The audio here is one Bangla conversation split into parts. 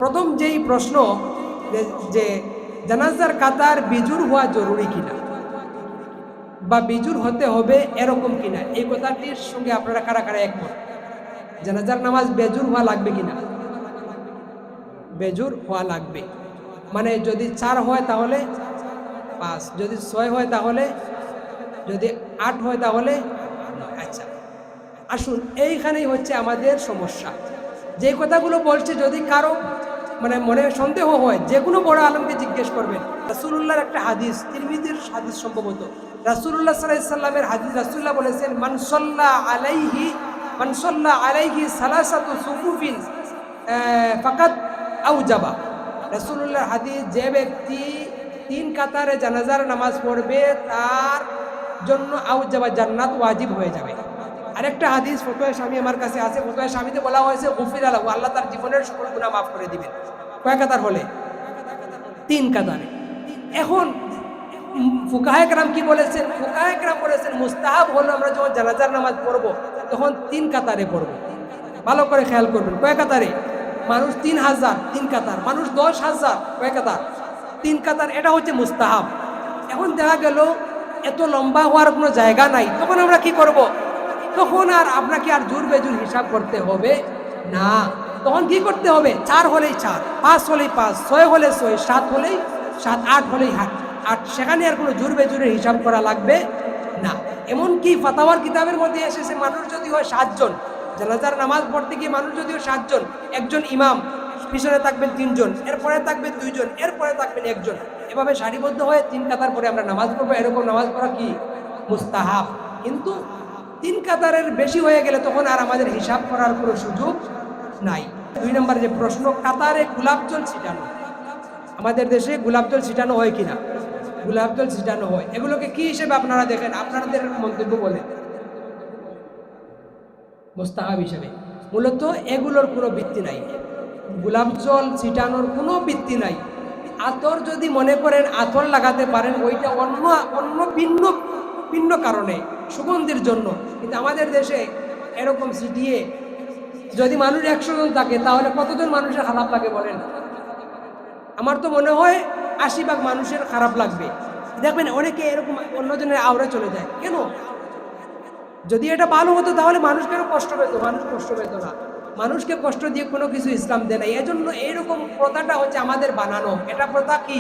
প্রথম যেই প্রশ্ন যে জানাজার কাতার বিজুর হওয়া জরুরি কিনা বা বিজুর হতে হবে এরকম কিনা, এই কথাটির সঙ্গে আপনারা কারা কারা একমত? জানাজার নামাজ বেজুর হওয়া লাগবে কিনা? বেজুর হওয়া লাগবে। মানে যদি 4 হয় তাহলে 5, যদি 6 হয় তাহলে, যদি 8 হয় তাহলে 9। আচ্ছা, আসুন এইখানেই হচ্ছে আমাদের সমস্যা। যে কথাগুলো বলছে যদি কারো মনে সন্দেহ হয়, যে কোনো বড় আলমকে জিজ্ঞেস করবেন। রাসূলুল্লাহর একটা হাদিস, তিরমিজির হাদিস সম্ভবত, রাসূলুল্লাহ সাল্লাল্লাহু আলাইহি সাল্লামের হাদিস। রাসূলুল্লাহ বলেছেন, মান সাল্লা আলাইহি সালাসাতু সুফুফিন ফাকাদ আউজাবা। রাসূলুল্লাহর হাদিস, যে ব্যক্তি 3 কাতারে জানাজার নামাজ পড়বে তার জন্য আউজাবা, জান্নাত ওয়াজিব হয়ে যাবে। আরেকটা হাদিস ফতোয়া স্বামী আমার কাছে আছে, ফতোয়া স্বামীতে বলা হয়েছে গুফির আলাহু, আল্লাহ তার জীবনের সকল গুনাহ মাফ করে দিবেন। কয় কাতার হলে? 3 কাতারে। এখন ফুকাহায়ে কেরাম কি বলেছেন? ফুকাহায়ে কেরাম বলেছেন মুস্তাহাব হলো আমরা যখন জানাজার নামাজ পড়ব তখন 3 কাতারে পড়ব। ভালো করে খেয়াল করবেন, কয় কাতারে? মানুষ 3000, 3 কাতার। মানুষ 10,000, কয় কাতার? 3 কাতার। এটা হচ্ছে মুস্তাহাব। এখন দেখা গেল এত লম্বা হওয়ার কোনো জায়গা নাই, তখন আমরা কি করব? তখন আর আপনাকে আর জোর বেজুর হিসাব করতে হবে না। তখন কি করতে হবে? 4 হলেই 4, 5 হলেই 5, 6 হলে 6, 7 হলেই 7, 8 হলেই 8। সেখানে আর কোনো জোর বেজুরের হিসাব করা লাগবে না। এমনকি ফাতাওয়ার কিতাবের মধ্যে এসেছে, মানুষ যদি হয় 7 জন, জানাজার নামাজ পড়তে গিয়ে মানুষ যদি হয় 7 জন, একজন ইমাম, পিছনে থাকবেন 3 জন, এরপরে থাকবেন 2 জন, এরপরে থাকবেন 1 জন, এভাবে সারিবদ্ধ হয়ে 3 কাতার পরে আমরা নামাজ পড়বো। এরকম নামাজ পড়া কি মুস্তাহাব। কিন্তু 3 কাতারের বেশি হয়ে গেলে তখন আর আমাদের হিসাব করার কোনো সুযোগ নাই। 2 নম্বর যে প্রশ্ন, কাতারে গোলাপ জল ছিটানো। আমাদের দেশে গোলাপ জল ছিটানো হয় কিনা? গোলাপ জল ছিটানো হয়। এগুলোকে কি হিসেবে আপনারা দেখেন? আপনাদের মন্তব্য বলেন। মুস্তাহাব হিসেবে। মূলত এগুলোর কোনো ভিত্তি নাই, গোলাপ জল ছিটানোর কোনো ভিত্তি নাই। আতর যদি মনে করেন আতর লাগাতে পারেন, ওইটা অন্য ভিন্ন কারণে, সুগন্ধির জন্য। কিন্তু আমাদের দেশে এরকম ছিটিয়ে যদি মানুষ 100 জন থাকে তাহলে কতজন মানুষের খারাপ লাগে বলেন? আমার তো মনে হয় 80 ভাগ মানুষের খারাপ লাগবে। দেখবেন অনেকে এরকম অন্যজনের আওড়ে চলে যায়। কেন? যদি এটা ভালো হতো তাহলে মানুষ কেন কষ্ট পেত? মানুষ কষ্ট পেত না। মানুষকে কষ্ট দিয়ে কোনো কিছু ইসলাম দেয় না। এজন্য এইরকম প্রথাটা হচ্ছে আমাদের বানানো। এটা প্রথা কি?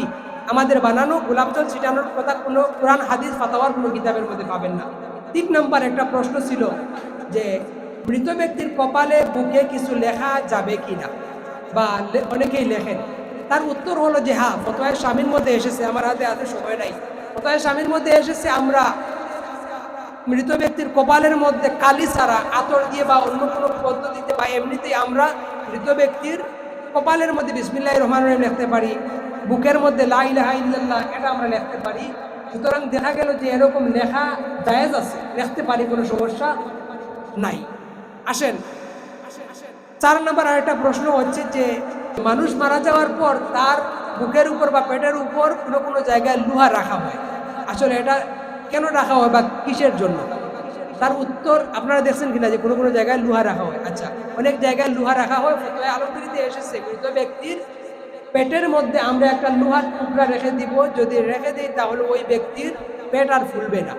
আমাদের বানানো। গোলাপ জল ছিটানোর কথা কোনো কোরআন হাদিস ফাতাওয়ার কোনো কিতাবের মধ্যে পাবেন না। 3 নম্বর একটা প্রশ্ন ছিল যে মৃত ব্যক্তির কপালে বুকে কিছু লেখা যাবে কিনা, বা অনেকেই লেখেন। তার উত্তর হলো যে হ্যাঁ, ফতোয়া স্বামীর মধ্যে এসেছে, আমার হাতে সময় নাই, ফতোয়া স্বামীর মধ্যে এসেছে আমরা মৃত ব্যক্তির কপালের মধ্যে কালি ছাড়া আতর দিয়ে বা অন্য কোনো পদ্ধতিতে বা এমনিতেই আমরা মৃত ব্যক্তির কপালের মধ্যে বিসমিল্লাহির রহমানির রহিম লিখতে পারি, বুকের মধ্যে লা ইলাহা ইল্লাল্লাহ এটা আমরা লিখতে পারি। সুতরাং দেখা গেল যে এরকম লেখা জায়েজ আছে, লিখতে পারি, কোনো সমস্যা নাই। আসেন 4 নম্বর আরেকটা প্রশ্ন হচ্ছে যে মানুষ মারা যাওয়ার পর তার বুকের উপর বা পেটের উপর কোনো জায়গায় লোহা রাখা হয়। আসলে এটা কেন রাখা হয় বা কিসের জন্য? তার উত্তর আপনারা দেখছেন কিনা যে কোনো জায়গায় লোহা রাখা হয়। আচ্ছা, অনেক জায়গায় লোহা রাখা হয়। ফতোয়া আলমগীরিতে এসেছে মৃত ব্যক্তির পেটের মধ্যে আমরা একটা লোহার টুকরা রেখে দিব, যদি রেখে দিই তাহলে ওই ব্যক্তির পেট আর ফুলবে না।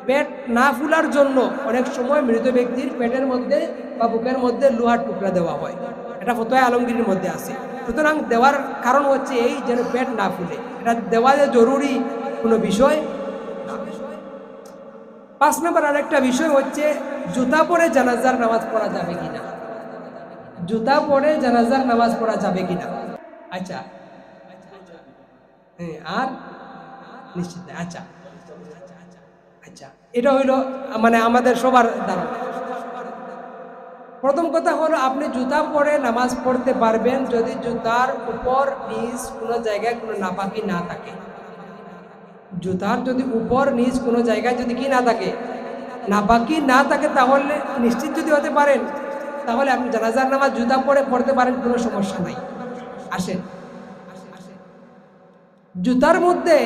পেট না ফুলার জন্য অনেক সময় মৃত ব্যক্তির পেটের মধ্যে বা বুকের মধ্যে লোহার টুকরা দেওয়া হয়। এটা ফতোয়া আলমগীরির মধ্যে আছে। সুতরাং দেওয়ার কারণ হচ্ছে এই, যেন পেট না ফুলে। এটা দেওয়া যে জরুরি কোনো বিষয়। 5 নম্বর আরেকটা বিষয় হচ্ছে জুতা পরে জানাজার নামাজ পড়া যাবে কিনা। জুতা পরে জানাজার নামাজ পড়া যাবে কিনা? আচ্ছা, আর নিশ্চিত। আচ্ছা আচ্ছা, এটা হইলো আমাদের সবার ধারণা। প্রথম কথা হলো আপনি জুতা পরে নামাজ পড়তে পারবেন যদি জুতার উপর নিচ কোনো জায়গায় কোনো নাপাকি না থাকে। জুতার যদি উপর নিচ কোনো জায়গায় যদি কি না থাকে, নাপাকি না থাকে, তাহলে নিশ্চিত যদি হতে পারেন তাহলে আপনি জানাজার নামাজ জুতা পরে পড়তে পারেন, কোনো সমস্যা নাই। আসেন, জুতার মধ্যে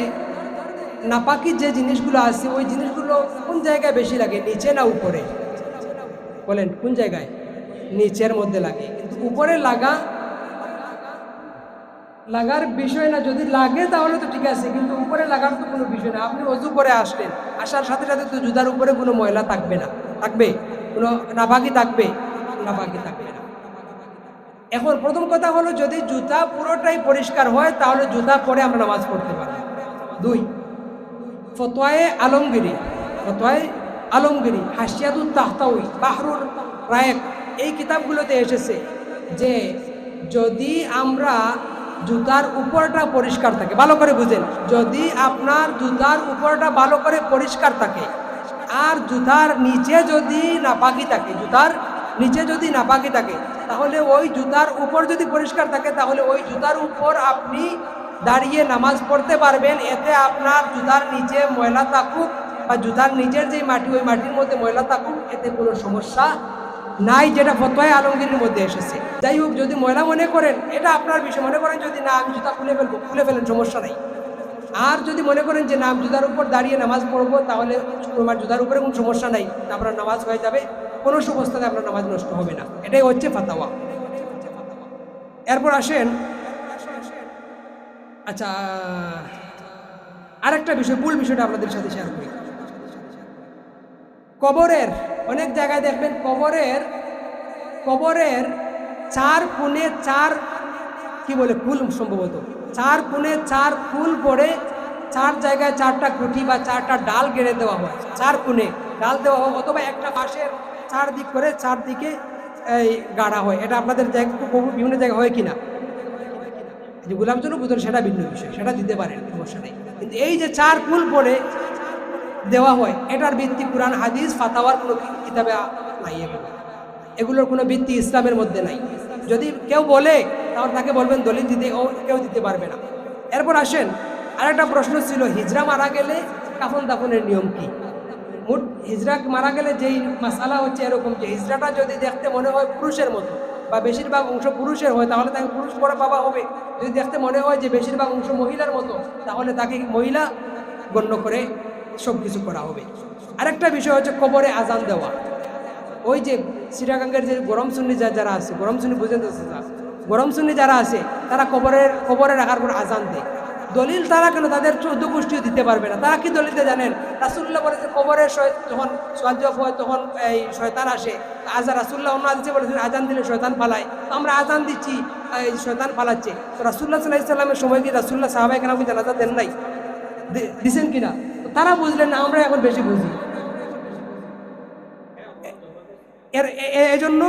নাপাকি যে জিনিসগুলো আছে ওই জিনিসগুলো কোন জায়গায় বেশি লাগে, নিচে না উপরে? বলেন কোন জায়গায়? নিচের মধ্যে লাগে। কিন্তু উপরে লাগা লাগার বিষয় না, যদি লাগে তাহলে তো ঠিক আছে, কিন্তু উপরে লাগার তো কোনো বিষয় না। আপনি অজু করে আসলেন, আসার সাথে সাথে তো জুতার উপরে কোনো ময়লা থাকবে না, থাকবে কোনো নাপাকি থাকবে, নাপাকি থাকবে না। এখন প্রথম কথা হলো, যদি জুতা পুরোটাই পরিষ্কার হয় তাহলে জুতা পরে আমরা নামাজ পড়তে পারি। দুই, ফতোয়ায়ে আলমগিরি, ফতোয়ায়ে আলমগিরি, হাসিয়াতুত তাহতাউই, বাহরুর রায়েক, এই কিতাবগুলোতে এসেছে যে যদি আমরা জুতার উপরটা পরিষ্কার থাকে, ভালো করে বুঝেন, যদি আপনার জুতার উপরটা ভালো করে পরিষ্কার থাকে আর জুতার নিচে যদি নাপাকি থাকে, জুতার নিচে যদি নাপাকি থাকে, তাহলে ওই জুতার উপর যদি পরিষ্কার থাকে তাহলে ওই জুতার উপর আপনি দাঁড়িয়ে নামাজ পড়তে পারবেন। এতে আপনার জুতার নিচে ময়লা থাকুক বা জুতার নিচের যে মাটি, ওই মাটির মধ্যে ময়লা থাকুক, এতে কোনো সমস্যা নাই, যেটা ফতোয়া আলমগীরের মধ্যে এসেছে। যাই হোক, যদি ময়লা মনে করেন এটা আপনার বিষয়, মনে করেন যদি না আমি জুতা খুলে ফেলবো, খুলে ফেলেন, সমস্যা নাই। আর যদি মনে করেন যে না জুতার উপর দাঁড়িয়ে নামাজ পড়বো, তাহলে তোমার জুতার উপরে কোনো সমস্যা নাই, আপনার নামাজ হয়ে যাবে, কোনো অবস্থাতে আপনার নামাজ নষ্ট হবে না। এটাই হচ্ছে ফাতাওয়া। এরপর আসেন, আচ্ছা আরেকটা বিষয়, মূল বিষয়টা আপনাদের সাথে শেয়ার করি। কবরের অনেক জায়গায় দেখবেন কবরের 4 কোণে 4 কি বলে ফুল, সম্ভবত 4 কোণে 4 ফুল পড়ে 4 জায়গায় 4টা খুঁটি বা 4টা ডাল গেড়ে দেওয়া হয়, 4 কোণে ডাল দেওয়া হয়, অথবা একটা বাঁশের 4 দিক করে 4 দিকে এই গাড়া হয়। এটা আপনাদের বিভিন্ন জায়গায় হয় কিনা, যে গোলাপ জন্য বুঝলেন সেটা ভিন্ন বিষয়, সেটা দিতে পারেন, সমস্যা নেই। কিন্তু এই যে 4 ফুল পড়ে দেওয়া হয়, এটার ভিত্তি কুরআন হাদিস ফাতাওয়ার কোনো কিতাবে নাই, এগুলোর কোনো ভিত্তি ইসলামের মধ্যে নাই। যদি কেউ বলে তাহলে তাকে বলবেন দলিল দিতে, কেউ দিতে পারবে না। এরপর আসেন, আরেকটা প্রশ্ন ছিল, হিজড়া মারা গেলে কাফন দাফনের নিয়ম কি? মোট হিজড়া মারা গেলে যেই মাসালা হচ্ছে এরকম, যে হিজড়াটা যদি দেখতে মনে হয় পুরুষের মতো বা বেশিরভাগ অংশ পুরুষের হয়, তাহলে তাকে পুরুষ পরে পাওয়া হবে। যদি দেখতে মনে হয় যে বেশিরভাগ অংশ মহিলার মতো, তাহলে তাকে মহিলা গণ্য করে সব কিছু করা হবে। আরেকটা বিষয় হচ্ছে কবরে আজান দেওয়া। ওই যে চিটাগাঙ্গের যে গরম সুন্নি যারা আছে, গরম সুন্নি বুঝে তো, গরম সুন্নি যারা আছে তারা কবরে রাখার পর আজান দেয়। দলিল তারা কেন তাদের 14 গোষ্ঠীও দিতে পারবে না। তারা কি দলিলতে জানেন? রাসূলুল্লাহ বলেছে কবরে যখন সোয়াজব হয় তখন এই শয়তান আসে। রাসূলুল্লাহ অন্য হাদিসে বলেছেন আজান দিলে শয়তান পালায়, তো আমরা আজান দিচ্ছি, এই শয়তান পালাচ্ছে। তো রাসূলুল্লাহ সাল্লাল্লাহু আলাইহি ওয়াসাল্লামের সময় কি রাসূলুল্লাহ সাহাবায়ে কেরাম জানাজা দেন নাই? দিছেন কিনা? তো তারা বুঝলেন না, আমরা এখন বেশি বুঝি। এই জন্য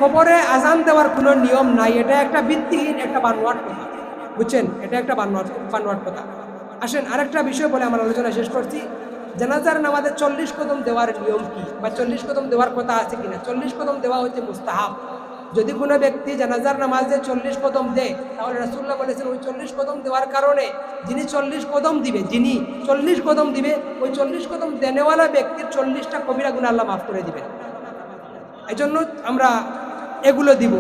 কবরে আজান দেওয়ার কোনো নিয়ম নাই, এটা একটা ভিত্তিহীন, একটা বানোয়াট কথা, বুঝছেন? এটা একটা বানোয়াট কথা। আসেন আরেকটা বিষয় বলে আমার আলোচনা শেষ করছি। জানাজার নামাজে 40 কদম দেওয়ার নিয়ম কি, বা 40 কদম দেওয়ার কথা আছে কিনা? 40 কদম দেওয়া হচ্ছে মুস্তাহাব। যদি কোনো ব্যক্তি জানাজার নামাজে 40 কদম দেয়, তাহলে রাসূলুল্লাহ বলেছেন ওই 40 কদম দেওয়ার কারণে যিনি 40 কদম দিবে, ওই 40 কদম দেনেওয়ালা ব্যক্তির 40টা কবিরা গুনাহ আল্লাহ মাফ করে দিবেন। এই জন্য আমরা এগুলো দিব।